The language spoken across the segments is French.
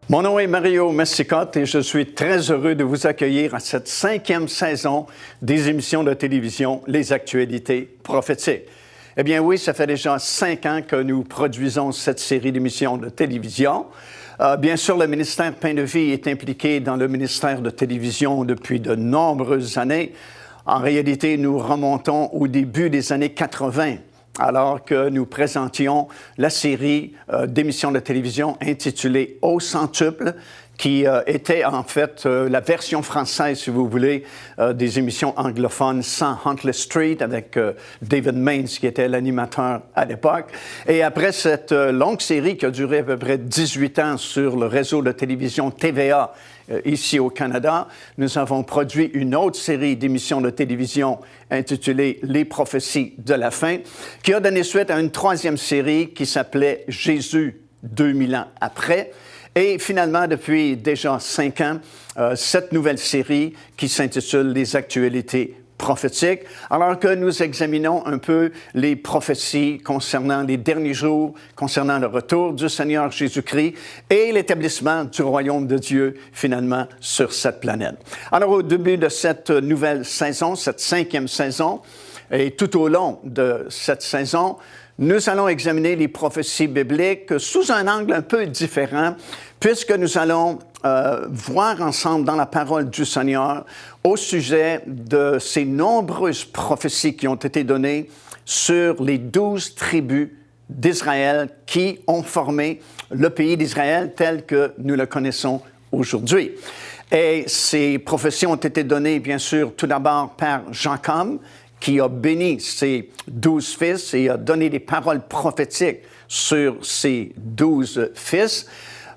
Mon nom est Mario Messicotte et je suis très heureux de vous accueillir à cette 5e saison des émissions de télévision Les Actualités prophétiques. Eh bien oui, ça fait déjà 5 ans que nous produisons cette série d'émissions de télévision. Bien sûr, le ministère Pain de Vie est impliqué dans le ministère de télévision depuis de nombreuses années. En réalité, nous remontons au début des années 80. Alors que nous présentions la série d'émissions de télévision intitulée Au centuple, qui était en fait la version française, si vous voulez, des émissions anglophones sans Huntley Street avec David Mains, qui était l'animateur à l'époque. Et après cette longue série qui a duré à peu près 18 ans sur le réseau de télévision TVA, ici au Canada, nous avons produit une autre série d'émissions de télévision intitulée Les prophéties de la fin, qui a donné suite à une 3e série qui s'appelait Jésus 2000 ans après. Et finalement, depuis déjà 5 ans, cette nouvelle série qui s'intitule Les actualités prophétiques, alors que nous examinons un peu les prophéties concernant les derniers jours, concernant le retour du Seigneur Jésus-Christ et l'établissement du royaume de Dieu, finalement, sur cette planète. Alors, au début de cette nouvelle saison, cette 5e saison, et tout au long de cette saison, nous allons examiner les prophéties bibliques sous un angle un peu différent, puisque nous allons voir ensemble dans la parole du Seigneur au sujet de ces nombreuses prophéties qui ont été données sur les 12 tribus d'Israël qui ont formé le pays d'Israël tel que nous le connaissons aujourd'hui. Et ces prophéties ont été données, bien sûr, tout d'abord par Jacob, qui a béni ses 12 fils et a donné des paroles prophétiques sur ses 12 fils.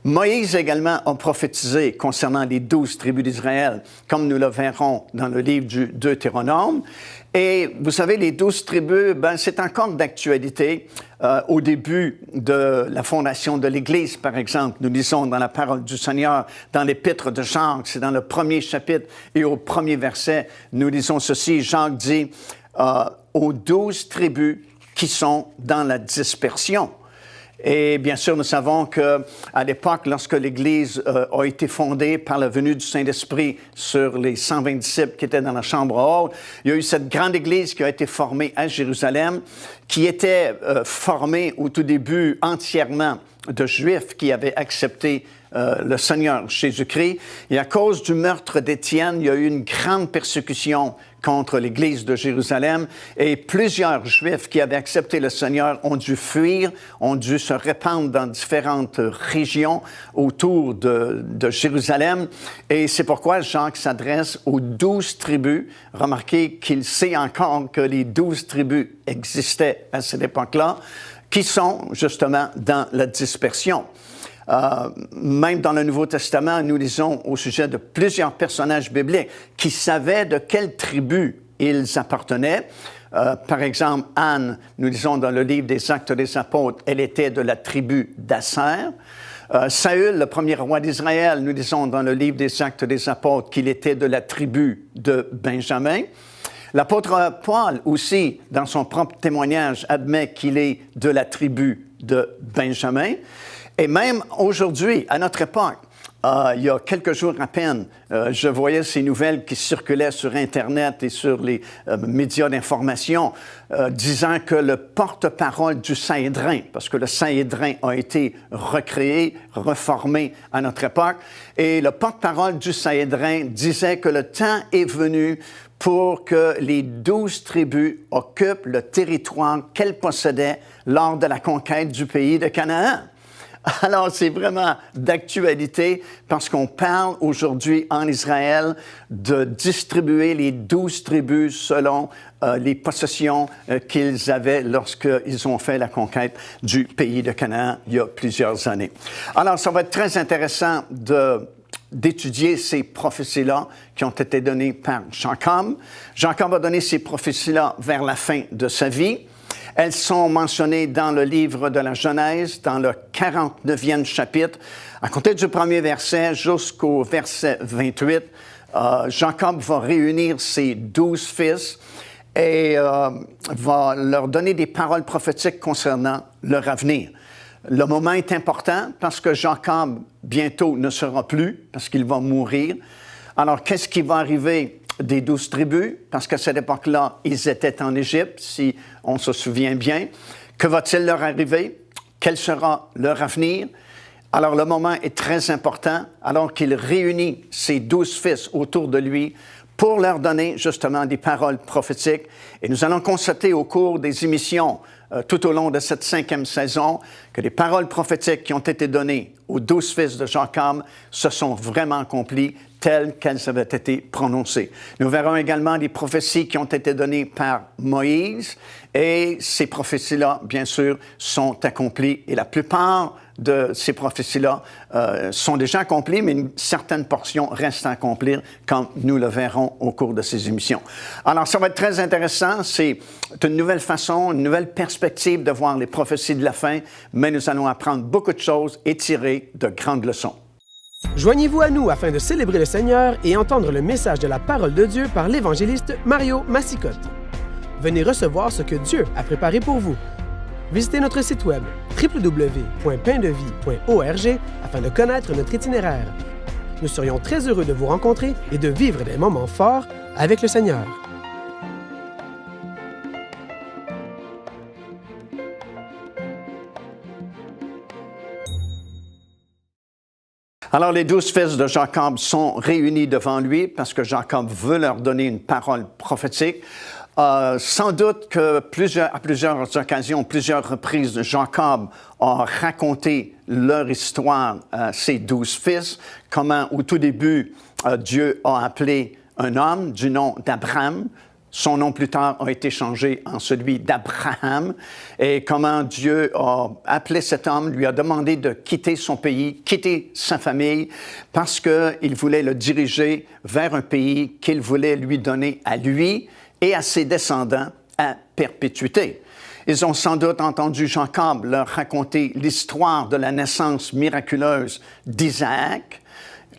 Moïse également a prophétisé concernant les 12 tribus d'Israël, comme nous le verrons dans le livre du Deutéronome. Et vous savez, les 12 tribus, c'est encore d'actualité. Au début de la fondation de l'Église, par exemple, nous lisons dans la parole du Seigneur, dans l'Épître de Jacques, c'est dans le 1er chapitre et au 1er verset, nous lisons ceci. Jacques dit aux 12 tribus qui sont dans la dispersion. Et bien sûr, nous savons qu'à l'époque, lorsque l'Église a été fondée par la venue du Saint-Esprit sur les 120 disciples qui étaient dans la chambre haute, il y a eu cette grande Église qui a été formée à Jérusalem, qui était formée au tout début entièrement de Juifs qui avaient accepté le Seigneur Jésus-Christ. Et à cause du meurtre d'Étienne, il y a eu une grande persécution contre l'Église de Jérusalem et plusieurs Juifs qui avaient accepté le Seigneur ont dû fuir, ont dû se répandre dans différentes régions autour de Jérusalem. Et c'est pourquoi Jacques s'adresse aux 12 tribus. Remarquez qu'il sait encore que les 12 tribus existaient à cette époque-là, qui sont justement dans la dispersion. Même dans le Nouveau Testament, nous lisons au sujet de plusieurs personnages bibliques qui savaient de quelle tribu ils appartenaient. Par exemple, Anne, nous lisons dans le livre des Actes des Apôtres, elle était de la tribu d'Asser. Saül, le premier roi d'Israël, nous lisons dans le livre des Actes des Apôtres qu'il était de la tribu de Benjamin. L'apôtre Paul aussi, dans son propre témoignage, admet qu'il est de la tribu de Benjamin. Et même aujourd'hui, à notre époque, il y a quelques jours à peine, je voyais ces nouvelles qui circulaient sur Internet et sur les médias d'information disant que le porte-parole du Sanhédrin, parce que le Sanhédrin a été recréé, reformé à notre époque, et le porte-parole du Sanhédrin disait que le temps est venu pour que les 12 tribus occupent le territoire qu'elles possédaient lors de la conquête du pays de Canaan. Alors, c'est vraiment d'actualité parce qu'on parle aujourd'hui en Israël de distribuer les 12 tribus selon les possessions qu'ils avaient lorsqu'ils ont fait la conquête du pays de Canaan il y a plusieurs années. Alors, ça va être très intéressant d'étudier ces prophéties-là qui ont été données par Jacob. Jacob a donné ces prophéties-là vers la fin de sa vie. Elles sont mentionnées dans le livre de la Genèse, dans le 49e chapitre, à compter du 1er verset jusqu'au verset 28. Jacob va réunir ses 12 fils et va leur donner des paroles prophétiques concernant leur avenir. Le moment est important parce que Jacob bientôt ne sera plus parce qu'il va mourir. Alors, qu'est-ce qui va arriver des 12 tribus? Parce qu'à cette époque-là, ils étaient en Égypte, si on se souvient bien. Que va-t-il leur arriver? Quel sera leur avenir? Alors, le moment est très important, alors qu'il réunit ses 12 fils autour de lui pour leur donner justement des paroles prophétiques. Et nous allons constater au cours des émissions tout au long de cette 5e saison que les paroles prophétiques qui ont été données aux 12 fils de Jacob se sont vraiment accomplies telles qu'elles avaient été prononcées. Nous verrons également des prophéties qui ont été données par Moïse et ces prophéties-là, bien sûr, sont accomplies et la plupart de ces prophéties-là sont déjà accomplies, mais une certaine portion reste à accomplir, comme nous le verrons au cours de ces émissions. Alors, ça va être très intéressant. C'est une nouvelle façon, une nouvelle perspective de voir les prophéties de la fin, mais nous allons apprendre beaucoup de choses et tirer de grandes leçons. Joignez-vous à nous afin de célébrer le Seigneur et entendre le message de la parole de Dieu par l'évangéliste Mario Massicotte. Venez recevoir ce que Dieu a préparé pour vous. Visitez notre site web www.paindevie.org afin de connaître notre itinéraire. Nous serions très heureux de vous rencontrer et de vivre des moments forts avec le Seigneur. Alors, les 12 fils de Jacob sont réunis devant lui parce que Jacob veut leur donner une parole prophétique. Sans doute que à plusieurs occasions, plusieurs reprises, Jacob a raconté leur histoire à ses 12 fils, comment au tout début, Dieu a appelé un homme du nom d'Abraham. Son nom plus tard a été changé en celui d'Abraham. Et comment Dieu a appelé cet homme, lui a demandé de quitter son pays, quitter sa famille, parce qu'il voulait le diriger vers un pays qu'il voulait lui donner à lui et à ses descendants à perpétuité. Ils ont sans doute entendu Jacob leur raconter l'histoire de la naissance miraculeuse d'Isaac,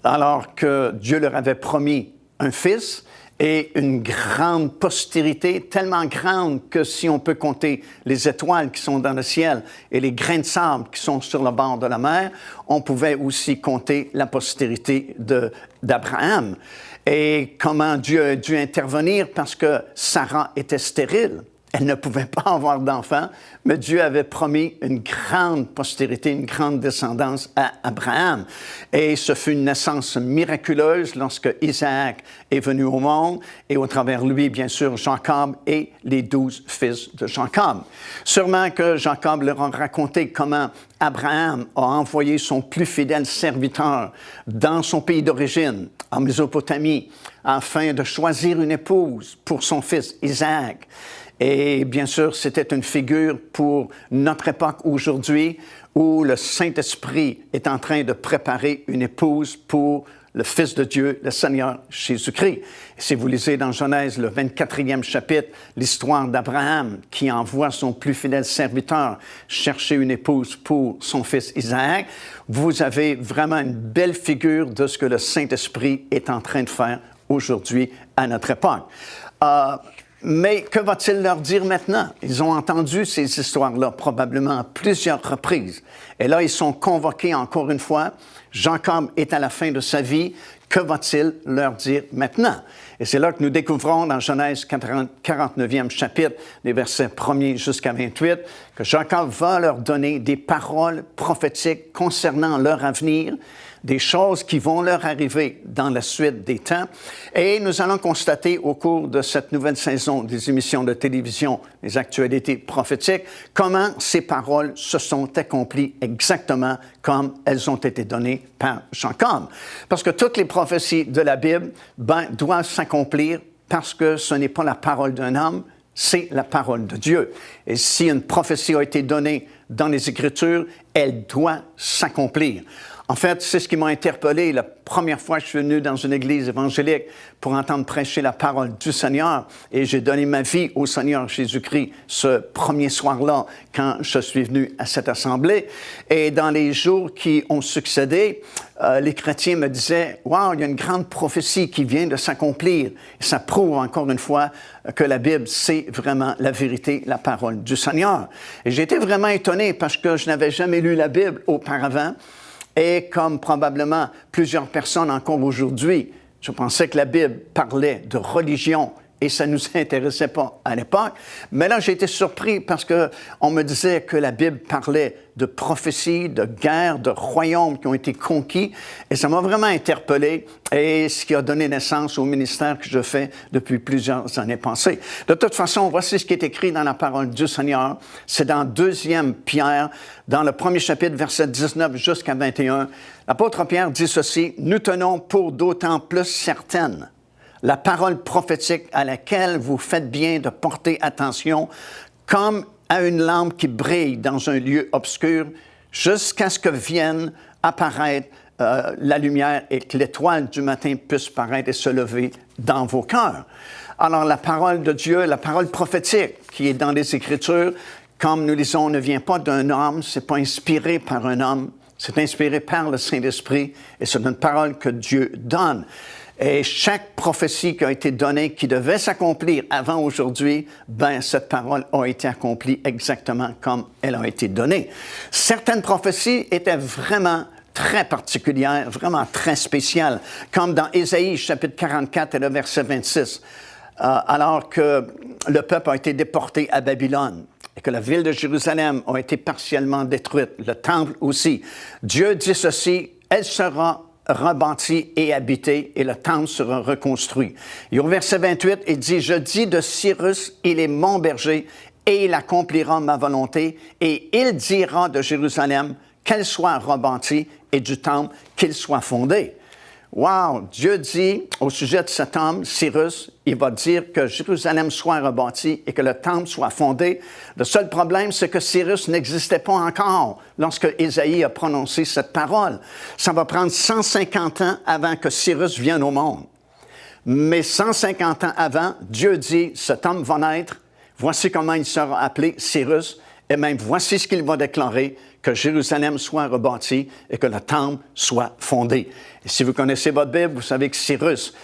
alors que Dieu leur avait promis un fils et une grande postérité, tellement grande que si on peut compter les étoiles qui sont dans le ciel et les grains de sable qui sont sur le bord de la mer, on pouvait aussi compter la postérité d'Abraham. Et comment Dieu a dû intervenir parce que Sarah était stérile. Elle ne pouvait pas avoir d'enfant, mais Dieu avait promis une grande postérité, une grande descendance à Abraham. Et ce fut une naissance miraculeuse lorsque Isaac est venu au monde, et au travers lui, bien sûr, Jacob et les 12 fils de Jacob. Sûrement que Jacob leur a raconté comment Abraham a envoyé son plus fidèle serviteur dans son pays d'origine, en Mésopotamie, afin de choisir une épouse pour son fils Isaac. Et bien sûr, c'était une figure pour notre époque aujourd'hui où le Saint-Esprit est en train de préparer une épouse pour le Fils de Dieu, le Seigneur Jésus-Christ. Et si vous lisez dans Genèse, le 24e chapitre, l'histoire d'Abraham qui envoie son plus fidèle serviteur chercher une épouse pour son fils Isaac, vous avez vraiment une belle figure de ce que le Saint-Esprit est en train de faire aujourd'hui à notre époque. Mais que va-t-il leur dire maintenant? Ils ont entendu ces histoires-là probablement à plusieurs reprises. Et là, ils sont convoqués encore une fois. Jacob est à la fin de sa vie. Que va-t-il leur dire maintenant? Et c'est là que nous découvrons dans Genèse 49e chapitre, les versets 1er jusqu'à 28, que Jacob va leur donner des paroles prophétiques concernant leur avenir, des choses qui vont leur arriver dans la suite des temps. Et nous allons constater au cours de cette nouvelle saison des émissions de télévision, les actualités prophétiques, comment ces paroles se sont accomplies exactement comme elles ont été données par Jacob. Parce que toutes les prophéties de la Bible doivent s'accomplir parce que ce n'est pas la parole d'un homme, c'est la parole de Dieu. Et si une prophétie a été donnée dans les Écritures, elle doit s'accomplir. En fait, c'est ce qui m'a interpellé la première fois que je suis venu dans une église évangélique pour entendre prêcher la parole du Seigneur. Et j'ai donné ma vie au Seigneur Jésus-Christ ce premier soir-là quand je suis venu à cette assemblée. Et dans les jours qui ont succédé, les chrétiens me disaient « Wow, il y a une grande prophétie qui vient de s'accomplir. » Et ça prouve encore une fois que la Bible, c'est vraiment la vérité, la parole du Seigneur. Et j'ai été vraiment étonné parce que je n'avais jamais lu la Bible auparavant. Et comme probablement plusieurs personnes encore aujourd'hui, je pensais que la Bible parlait de religion et ça ne nous intéressait pas à l'époque. Mais là, j'ai été surpris parce qu'on me disait que la Bible parlait de prophéties, de guerres, de royaumes qui ont été conquis. Et ça m'a vraiment interpellé et ce qui a donné naissance au ministère que je fais depuis plusieurs années passées. De toute façon, voici ce qui est écrit dans la parole du Seigneur. C'est dans 2 Pierre, dans le premier chapitre, verset 19 jusqu'à 21. L'apôtre Pierre dit ceci: « Nous tenons pour d'autant plus certaine la parole prophétique à laquelle vous faites bien de porter attention, comme à une lampe qui brille dans un lieu obscur, jusqu'à ce que vienne apparaître la lumière et que l'étoile du matin puisse paraître et se lever dans vos cœurs. » Alors, la parole de Dieu, la parole prophétique qui est dans les Écritures, comme nous lisons, ne vient pas d'un homme, c'est pas inspiré par un homme, c'est inspiré par le Saint-Esprit et c'est une parole que Dieu donne. Et chaque prophétie qui a été donnée, qui devait s'accomplir avant aujourd'hui, cette parole a été accomplie exactement comme elle a été donnée. Certaines prophéties étaient vraiment très particulières, vraiment très spéciales, comme dans Ésaïe, chapitre 44 et le verset 26, alors que le peuple a été déporté à Babylone et que la ville de Jérusalem a été partiellement détruite, le temple aussi. Dieu dit ceci: « Elle sera rebâti et habité, et le temple sera reconstruit. » Et au verset 28, il dit: « Je dis de Cyrus, il est mon berger, et il accomplira ma volonté, et il dira de Jérusalem qu'elle soit rebâtie, et du temple qu'il soit fondé. » Wow! Dieu dit au sujet de cet homme, Cyrus, il va dire que Jérusalem soit rebâtie et que le temple soit fondé. Le seul problème, c'est que Cyrus n'existait pas encore lorsque Ésaïe a prononcé cette parole. Ça va prendre 150 ans avant que Cyrus vienne au monde. Mais 150 ans avant, Dieu dit, cet homme va naître, voici comment il sera appelé Cyrus, et même voici ce qu'il va déclarer, que Jérusalem soit rebâtie et que le temple soit fondé. Et si vous connaissez votre Bible, vous savez que Cyrus,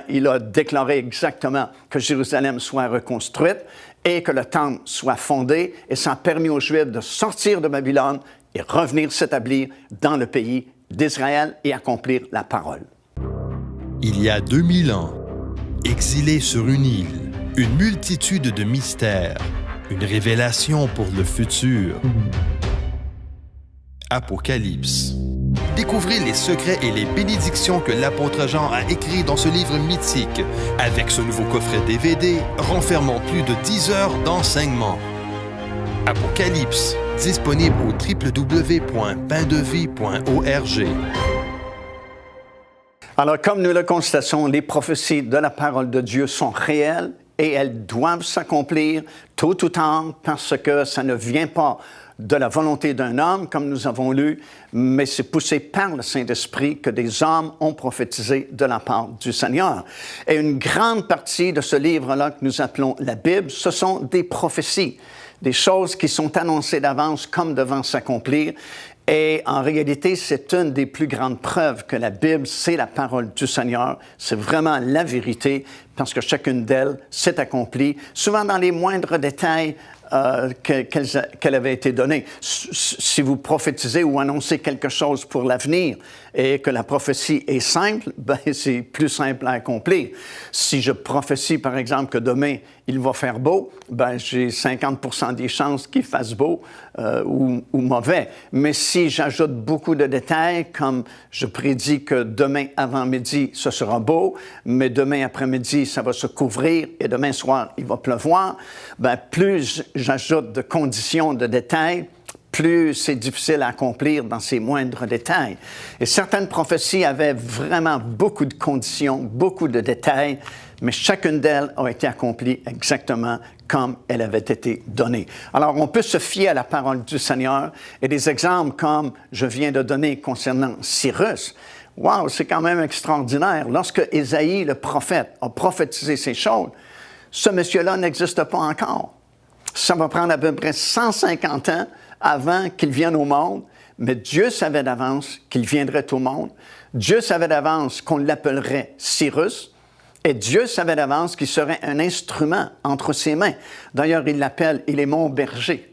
il a déclaré exactement que Jérusalem soit reconstruite et que le temple soit fondé, et ça a permis aux Juifs de sortir de Babylone et revenir s'établir dans le pays d'Israël et accomplir la parole. Il y a 2000 ans, exilés sur une île, une multitude de mystères, une révélation pour le futur. Apocalypse. Découvrez les secrets et les bénédictions que l'apôtre Jean a écrits dans ce livre mythique. Avec ce nouveau coffret DVD, renfermant plus de 10 heures d'enseignement. Apocalypse, disponible au www.paindevie.org. Alors, comme nous le constatons, les prophéties de la parole de Dieu sont réelles et elles doivent s'accomplir tôt ou tard parce que ça ne vient pas de la volonté d'un homme, comme nous avons lu, mais c'est poussé par le Saint-Esprit que des hommes ont prophétisé de la part du Seigneur. Et une grande partie de ce livre-là que nous appelons la Bible, ce sont des prophéties, des choses qui sont annoncées d'avance comme devant s'accomplir. Et en réalité, c'est une des plus grandes preuves que la Bible, c'est la parole du Seigneur. C'est vraiment la vérité, parce que chacune d'elles s'est accomplie, souvent dans les moindres détails qu'elle avait été donnée. Si vous prophétisez ou annoncez quelque chose pour l'avenir et que la prophétie est simple, c'est plus simple à accomplir. Si je prophétie, par exemple, que demain, il va faire beau, j'ai 50% des chances qu'il fasse beau ou mauvais. Mais si j'ajoute beaucoup de détails, comme je prédis que demain avant-midi, ce sera beau, mais demain après-midi, ça va se couvrir et demain soir, il va pleuvoir, plus j'ajoute de conditions, de détails, plus c'est difficile à accomplir dans ces moindres détails. Et certaines prophéties avaient vraiment beaucoup de conditions, beaucoup de détails, mais chacune d'elles a été accomplie exactement comme elle avait été donnée. Alors, on peut se fier à la parole du Seigneur, et des exemples comme je viens de donner concernant Cyrus. Wow, c'est quand même extraordinaire. Lorsque Ésaïe, le prophète, a prophétisé ces choses, ce monsieur-là n'existe pas encore. Ça va prendre à peu près 150 ans avant qu'il vienne au monde, mais Dieu savait d'avance qu'il viendrait au monde. Dieu savait d'avance qu'on l'appellerait Cyrus, et Dieu savait d'avance qu'il serait un instrument entre ses mains. D'ailleurs, il l'appelle « il est mon berger ».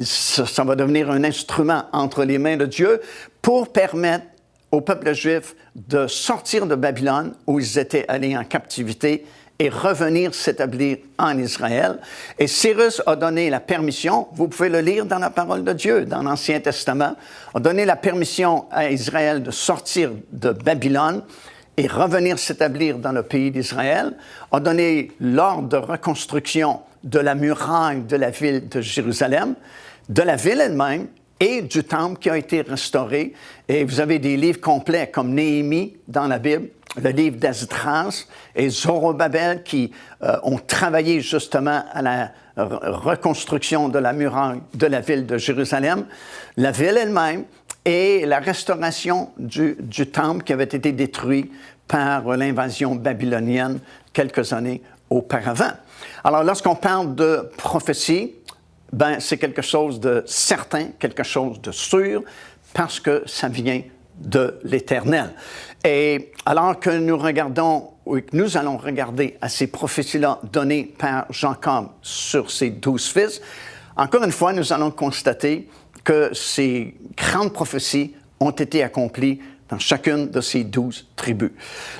Ça va devenir un instrument entre les mains de Dieu pour permettre au peuple juif de sortir de Babylone, où ils étaient allés en captivité, et revenir s'établir en Israël. Et Cyrus a donné la permission, vous pouvez le lire dans la parole de Dieu, dans l'Ancien Testament, a donné la permission à Israël de sortir de Babylone et revenir s'établir dans le pays d'Israël, a donné l'ordre de reconstruction de la muraille de la ville de Jérusalem, de la ville elle-même et du temple qui a été restauré. Et vous avez des livres complets comme Néhémie dans la Bible, le livre d'Esdras et Zorobabel qui ont travaillé justement à la reconstruction de la muraille de la ville de Jérusalem, la ville elle-même et la restauration du temple qui avait été détruit par l'invasion babylonienne quelques années auparavant. Alors, lorsqu'on parle de prophétie, c'est quelque chose de certain, quelque chose de sûr, parce que ça vient de l'Éternel. Et alors que nous regardons, ou que nous allons regarder à ces prophéties-là données par Jacob sur ses 12 fils, encore une fois, nous allons constater que ces grandes prophéties ont été accomplies dans chacune de ces 12 tribus.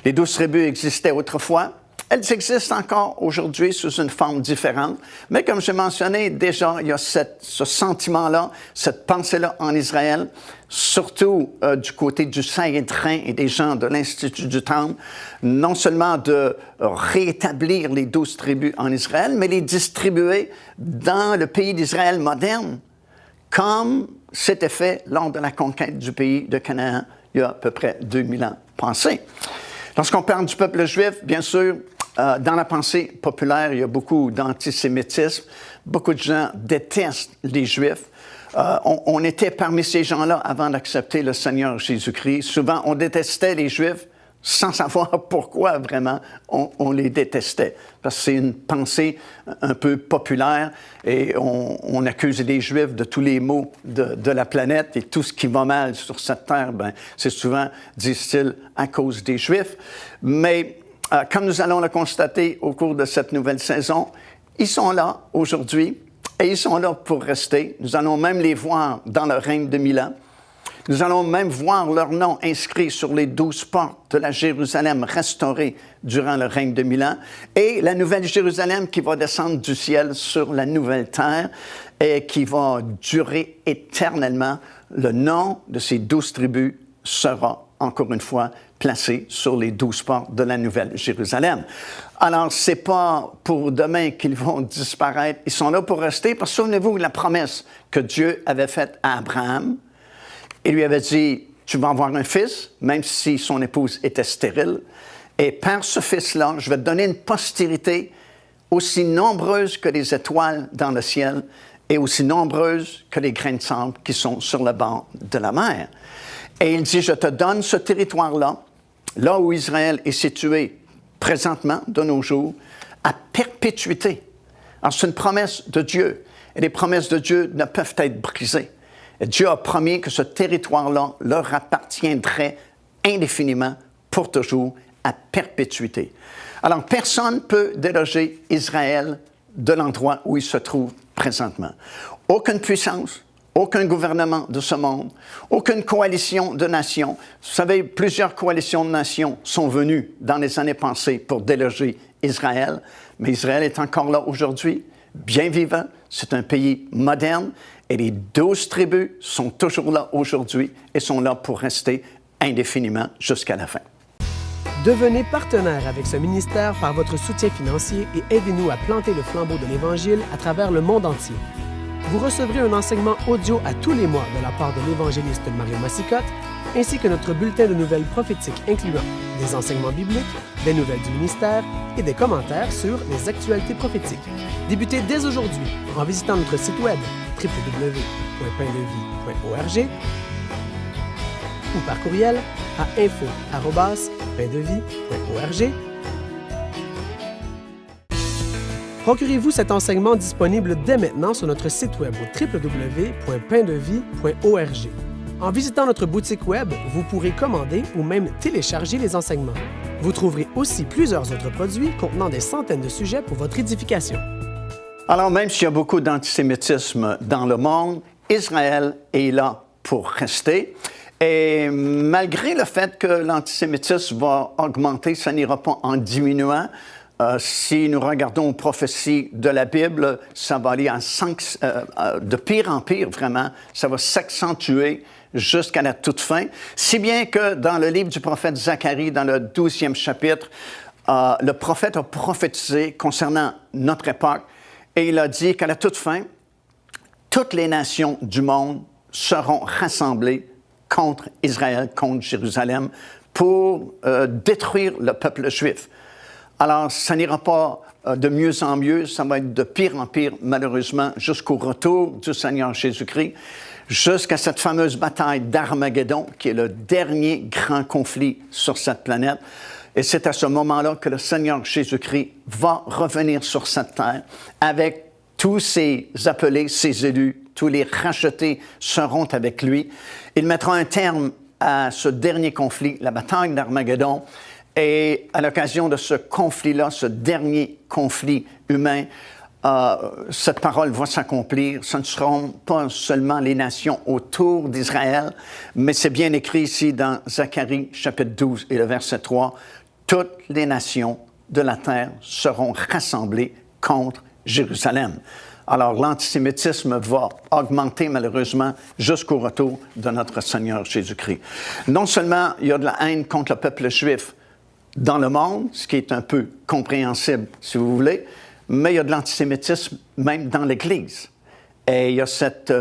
Les 12 tribus existaient autrefois. Elles existent encore aujourd'hui sous une forme différente, mais comme j'ai mentionné, déjà, il y a ce sentiment-là, cette pensée-là en Israël, surtout du côté du Sanhédrin et des gens de l'Institut du Temple, non seulement de rétablir les 12 tribus en Israël, mais les distribuer dans le pays d'Israël moderne, comme c'était fait lors de la conquête du pays de Canaan il y a à peu près 2000 ans passés. Lorsqu'on parle du peuple juif, bien sûr, dans la pensée populaire, il y a beaucoup d'antisémitisme. Beaucoup de gens détestent les Juifs. On était parmi ces gens-là avant d'accepter le Seigneur Jésus-Christ. Souvent, on détestait les Juifs sans savoir pourquoi vraiment on les détestait. Parce que c'est une pensée un peu populaire et on accuse les Juifs de tous les maux de la planète et tout ce qui va mal sur cette terre, c'est souvent, disent-ils, à cause des Juifs. Mais comme nous allons le constater au cours de cette nouvelle saison, ils sont là aujourd'hui et ils sont là pour rester. Nous allons même les voir dans le règne de 1000 ans. Nous allons même voir leur nom inscrit sur les 12 portes de la Jérusalem restaurée durant le règne de 1000 ans et la nouvelle Jérusalem qui va descendre du ciel sur la nouvelle terre et qui va durer éternellement. Le nom de ces 12 tribus sera, encore une fois, placé sur les 12 portes de la nouvelle Jérusalem. Alors, ce n'est pas pour demain qu'ils vont disparaître. Ils sont là pour rester parce que souvenez-vous de la promesse que Dieu avait faite à Abraham. Il lui avait dit, tu vas avoir un fils, même si son épouse était stérile. Et par ce fils-là, je vais te donner une postérité aussi nombreuse que les étoiles dans le ciel et aussi nombreuse que les grains de sable qui sont sur le bord de la mer. Et il dit, je te donne ce territoire-là, là où Israël est situé présentement, de nos jours, à perpétuité. Alors, c'est une promesse de Dieu. Et les promesses de Dieu ne peuvent être brisées. Et Dieu a promis que ce territoire-là leur appartiendrait indéfiniment, pour toujours, à perpétuité. Alors, personne ne peut déloger Israël de l'endroit où il se trouve présentement. Aucune puissance, aucun gouvernement de ce monde, aucune coalition de nations. Vous savez, plusieurs coalitions de nations sont venues dans les années passées pour déloger Israël, mais Israël est encore là aujourd'hui, bien vivant. C'est un pays moderne et les 12 tribus sont toujours là aujourd'hui et sont là pour rester indéfiniment jusqu'à la fin. Devenez partenaire avec ce ministère par votre soutien financier et aidez-nous à planter le flambeau de l'Évangile à travers le monde entier. Vous recevrez un enseignement audio à tous les mois de la part de l'évangéliste Mario Massicotte, ainsi que notre bulletin de nouvelles prophétiques incluant des enseignements bibliques, des nouvelles du ministère et des commentaires sur les actualités prophétiques. Débutez dès aujourd'hui en visitant notre site web www.paindevie.org ou par courriel à info@paindevie.org. Procurez-vous cet enseignement disponible dès maintenant sur notre site web au www.paindevie.org. En visitant notre boutique web, vous pourrez commander ou même télécharger les enseignements. Vous trouverez aussi plusieurs autres produits contenant des centaines de sujets pour votre édification. Alors, même s'il y a beaucoup d'antisémitisme dans le monde, Israël est là pour rester. Et malgré le fait que l'antisémitisme va augmenter, ça n'ira pas en diminuant. Si nous regardons aux prophéties de la Bible, ça va aller de pire en pire, vraiment. Ça va s'accentuer jusqu'à la toute fin. Si bien que dans le livre du prophète Zacharie, dans le 12e chapitre, le prophète a prophétisé concernant notre époque et il a dit qu'à la toute fin, toutes les nations du monde seront rassemblées contre Israël, contre Jérusalem, pour détruire le peuple juif. Alors, ça n'ira pas de mieux en mieux, ça va être de pire en pire, malheureusement, jusqu'au retour du Seigneur Jésus-Christ, jusqu'à cette fameuse bataille d'Armageddon, qui est le dernier grand conflit sur cette planète. Et c'est à ce moment-là que le Seigneur Jésus-Christ va revenir sur cette terre avec tous ses appelés, ses élus, tous les rachetés seront avec lui. Il mettra un terme à ce dernier conflit, la bataille d'Armageddon. Et à l'occasion de ce conflit-là, ce dernier conflit humain, cette parole va s'accomplir. Ce ne seront pas seulement les nations autour d'Israël, mais c'est bien écrit ici dans Zacharie, chapitre 12 et le verset 3. Toutes les nations de la terre seront rassemblées contre Jérusalem. Alors, l'antisémitisme va augmenter malheureusement jusqu'au retour de notre Seigneur Jésus-Christ. Non seulement il y a de la haine contre le peuple juif dans le monde, ce qui est un peu compréhensible, si vous voulez, mais il y a de l'antisémitisme même dans l'Église. Et il y a cette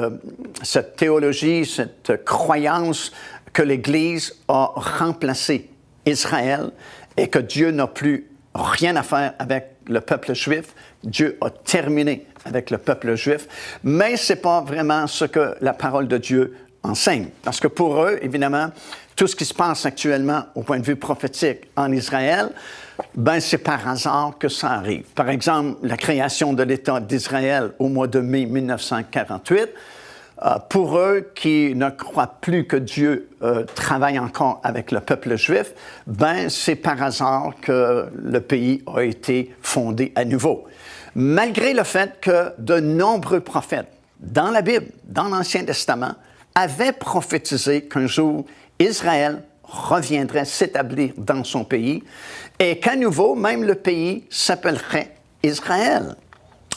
théologie, cette croyance que l'Église a remplacé Israël et que Dieu n'a plus rien à faire avec le peuple juif. Dieu a terminé avec le peuple juif, mais ce n'est pas vraiment ce que la parole de Dieu enseigne. Parce que pour eux, évidemment, tout ce qui se passe actuellement au point de vue prophétique en Israël, ben c'est par hasard que ça arrive. Par exemple, la création de l'État d'Israël au mois de mai 1948, pour eux qui ne croient plus que Dieu travaille encore avec le peuple juif, ben c'est par hasard que le pays a été fondé à nouveau. Malgré le fait que de nombreux prophètes dans la Bible, dans l'Ancien Testament, avaient prophétisé qu'un jour Israël reviendrait s'établir dans son pays et qu'à nouveau, même le pays s'appellerait Israël.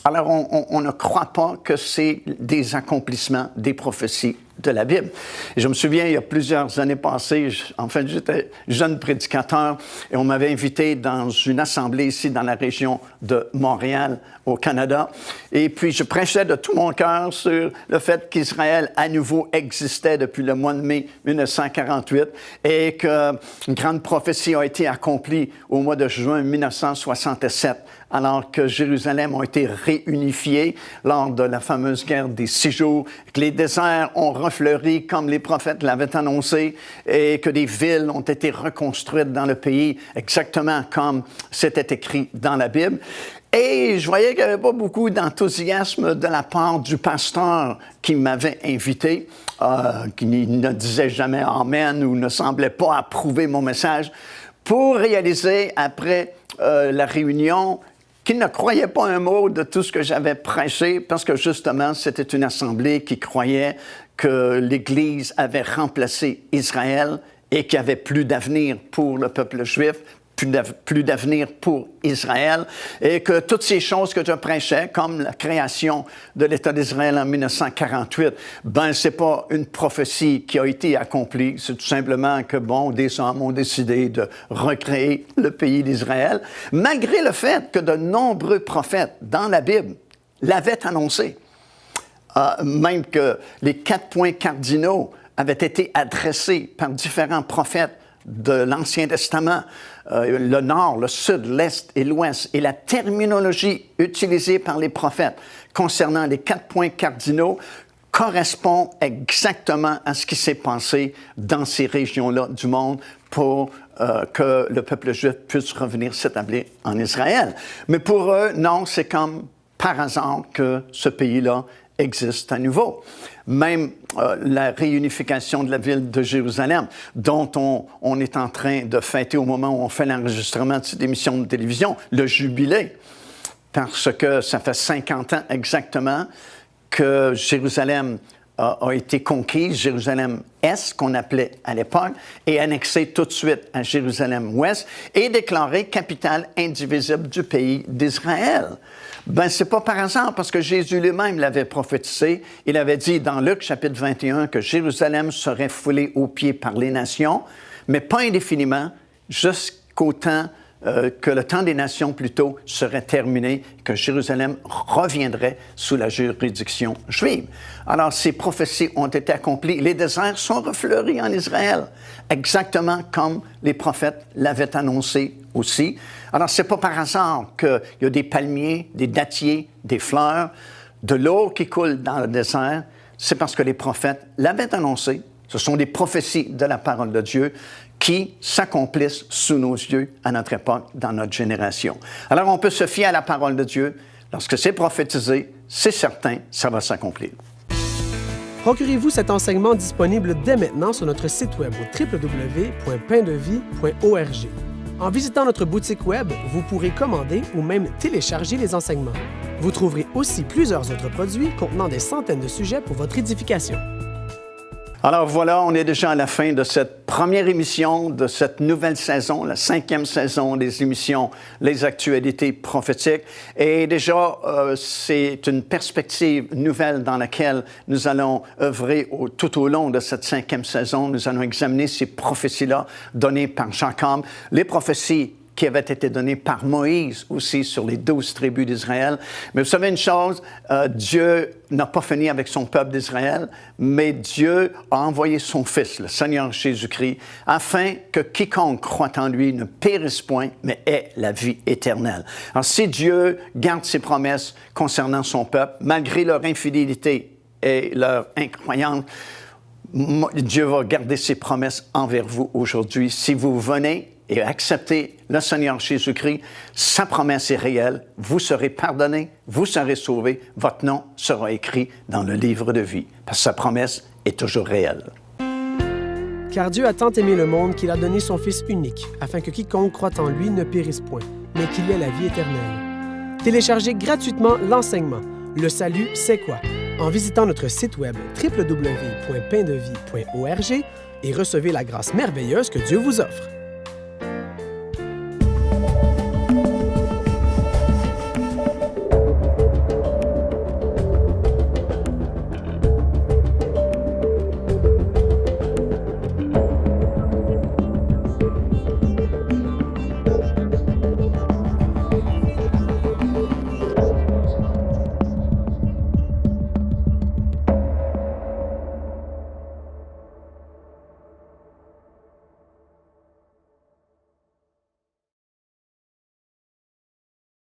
Alors, on ne croit pas que c'est des accomplissements des prophéties de la Bible. Et je me souviens, il y a plusieurs années passées, en fait, j'étais jeune prédicateur et on m'avait invité dans une assemblée ici dans la région de Montréal, au Canada. Et puis, je prêchais de tout mon cœur sur le fait qu'Israël, à nouveau, existait depuis le mois de mai 1948 et qu'une grande prophétie a été accomplie au mois de juin 1967, alors que Jérusalem a été réunifiée lors de la fameuse guerre des 6 jours, que les déserts ont refleuri comme les prophètes l'avaient annoncé et que des villes ont été reconstruites dans le pays exactement comme c'était écrit dans la Bible. Et je voyais qu'il n'y avait pas beaucoup d'enthousiasme de la part du pasteur qui m'avait invité, qui ne disait jamais « Amen » ou ne semblait pas approuver mon message, pour réaliser après la réunion qu'il ne croyait pas un mot de tout ce que j'avais prêché, parce que justement, c'était une assemblée qui croyait que l'Église avait remplacé Israël et qu'il n'y avait plus d'avenir pour le peuple juif, plus d'avenir pour Israël, et que toutes ces choses que je prêchais, comme la création de l'État d'Israël en 1948, ben c'est pas une prophétie qui a été accomplie, c'est tout simplement que, bon, des hommes ont décidé de recréer le pays d'Israël, malgré le fait que de nombreux prophètes dans la Bible l'avaient annoncé. Même que les 4 points cardinaux avaient été adressés par différents prophètes de l'Ancien Testament, le nord, le sud, l'est et l'ouest, et la terminologie utilisée par les prophètes concernant les 4 points cardinaux correspond exactement à ce qui s'est passé dans ces régions-là du monde pour que le peuple juif puisse revenir s'établir en Israël. Mais pour eux, non, c'est comme par hasard que ce pays-là existe à nouveau. Même la réunification de la ville de Jérusalem, dont on est en train de fêter au moment où on fait l'enregistrement de cette émission de télévision, le jubilé, parce que ça fait 50 ans exactement que Jérusalem a été conquise, Jérusalem-Est, qu'on appelait à l'époque, et annexée tout de suite à Jérusalem-Ouest, et déclarée capitale indivisible du pays d'Israël. Ben, c'est pas par hasard, parce que Jésus lui-même l'avait prophétisé. Il avait dit dans Luc, chapitre 21, que Jérusalem serait foulée aux pieds par les nations, mais pas indéfiniment, jusqu'au temps que le temps des nations, plutôt, serait terminé, que Jérusalem reviendrait sous la juridiction juive. Alors, ces prophéties ont été accomplies. Les déserts sont refleuris en Israël, exactement comme les prophètes l'avaient annoncé aussi. Alors, c'est pas par hasard qu'il y a des palmiers, des dattiers, des fleurs, de l'eau qui coule dans le désert. C'est parce que les prophètes l'avaient annoncé. Ce sont des prophéties de la parole de Dieu qui s'accomplissent sous nos yeux à notre époque, dans notre génération. Alors, on peut se fier à la parole de Dieu. Lorsque c'est prophétisé, c'est certain, ça va s'accomplir. Procurez-vous cet enseignement disponible dès maintenant sur notre site web au www.paindevie.org. En visitant notre boutique web, vous pourrez commander ou même télécharger les enseignements. Vous trouverez aussi plusieurs autres produits contenant des centaines de sujets pour votre édification. Alors voilà, on est déjà à la fin de cette première émission de cette nouvelle saison, la 5e saison des émissions Les Actualités prophétiques. Et déjà, c'est une perspective nouvelle dans laquelle nous allons œuvrer tout au long de cette 5e saison. Nous allons examiner ces prophéties-là données par Jacob, les prophéties qui avaient été données par Moïse aussi sur les 12 tribus d'Israël. Mais vous savez une chose, Dieu n'a pas fini avec son peuple d'Israël, mais Dieu a envoyé son Fils, le Seigneur Jésus-Christ, afin que quiconque croit en lui ne périsse point, mais ait la vie éternelle. Alors si Dieu garde ses promesses concernant son peuple, malgré leur infidélité et leur incroyance, Dieu va garder ses promesses envers vous aujourd'hui. Si vous venez et acceptez le Seigneur Jésus-Christ, sa promesse est réelle, vous serez pardonnés, vous serez sauvés, votre nom sera écrit dans le livre de vie, parce que sa promesse est toujours réelle. Car Dieu a tant aimé le monde qu'il a donné son Fils unique, afin que quiconque croit en lui ne périsse point, mais qu'il ait la vie éternelle. Téléchargez gratuitement l'enseignement « Le salut, c'est quoi ?» en visitant notre site web www.paindevie.org et recevez la grâce merveilleuse que Dieu vous offre.